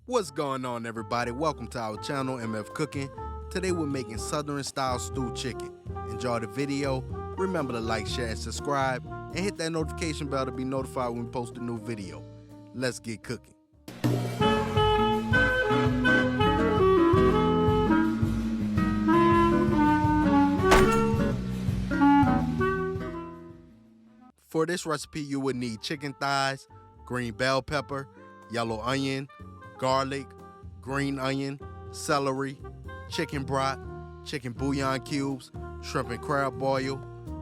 What's going on, everybody? Welcome to our channel, MF Cooking. Today we're making Southern style stewed chicken. Enjoy the video. Remember to like, share, and subscribe, and hit that notification bell to be notified when we post a new video. Let's get cooking. For this recipe, you would need chicken thighs, green bell pepper, yellow onion, garlic, green onion, celery, chicken broth, chicken bouillon cubes, shrimp and crab oil,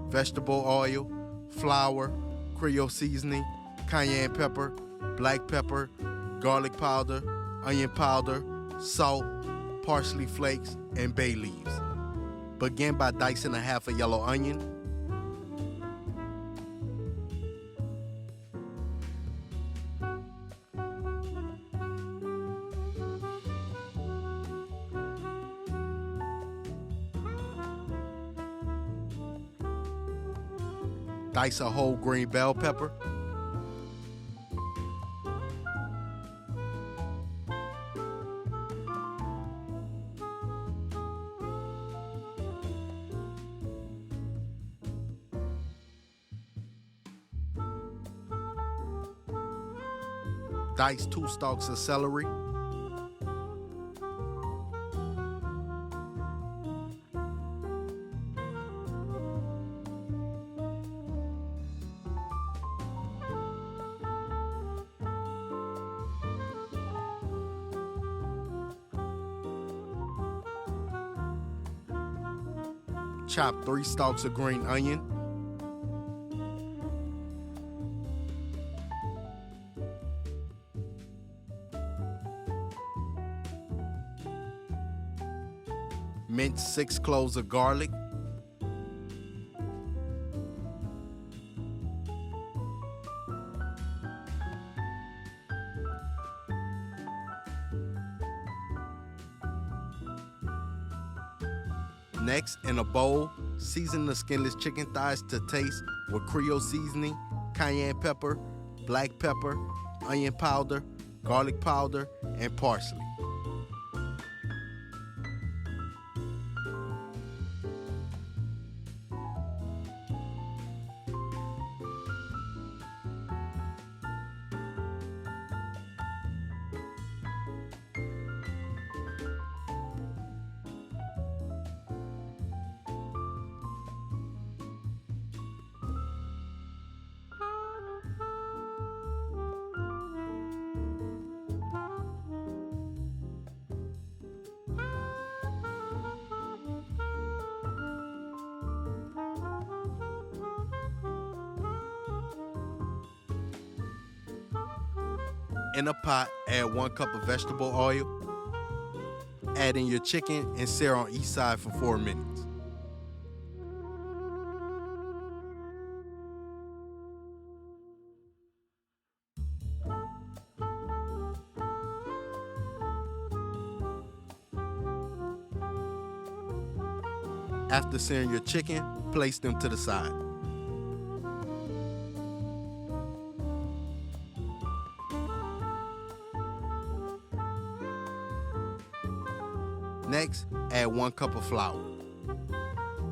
vegetable oil, flour, Creole Seasoning, Cayenne Pepper, black pepper, garlic powder, onion powder, salt, Parsley Flakes, and bay leaves. Begin by dicing a half a yellow onion. Dice a whole green bell pepper. Dice 2 stalks of celery. Chop 3 stalks of green onion. Mince 6 cloves of garlic. Next, in a bowl, season the skinless chicken thighs to taste with Creole Seasoning, Cayenne Pepper, black pepper, onion powder, garlic powder, and parsley. In a pot, add 1 cup of vegetable oil. Add in your chicken and sear on each side for 4 minutes. After searing your chicken, place them to the side. Next, add 1 cup of flour.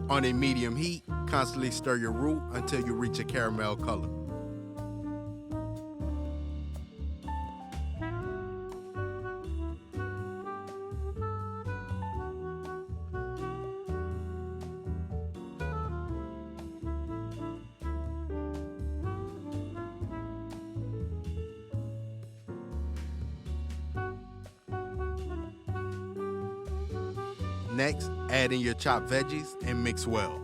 On a medium heat, constantly stir your roux until you reach a caramel color. Next, add in your chopped veggies and mix well.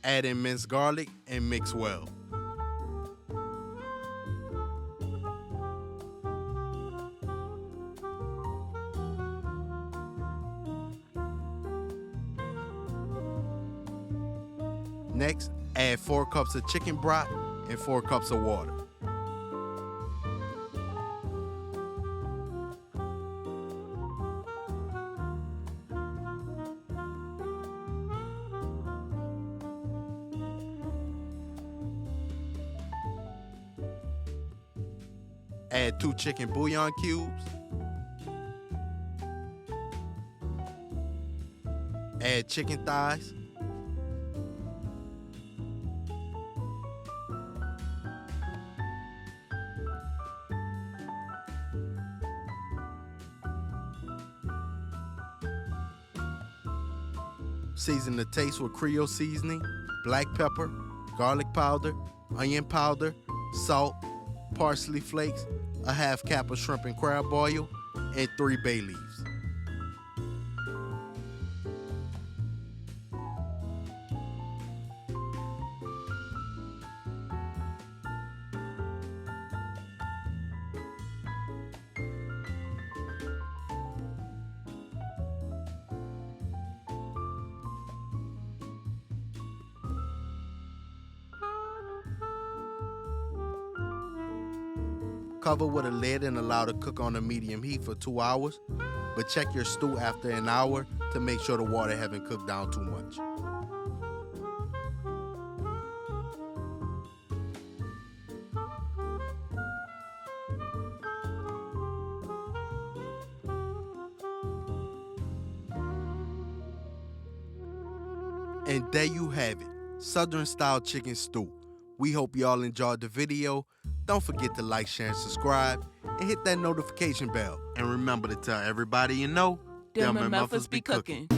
Add in minced garlic and mix well. Next, add 4 cups of chicken broth and 4 cups of water. Add 2 chicken bouillon cubes. Add chicken thighs. Season to taste with Creole Seasoning, black pepper, garlic powder, onion powder, salt, parsley flakes, a half cup of shrimp and crab oil, and 3 bay leaves. Cover with a lid and allow to cook on a medium heat for 2 hours, but check your stew after an hour to make sure the water haven't cooked down too much. And there you have it, Southern style chicken stew. We hope y'all enjoyed the video. Don't forget to like, share, and subscribe, and hit that notification bell. And remember to tell everybody you know, them in Memphis be cooking.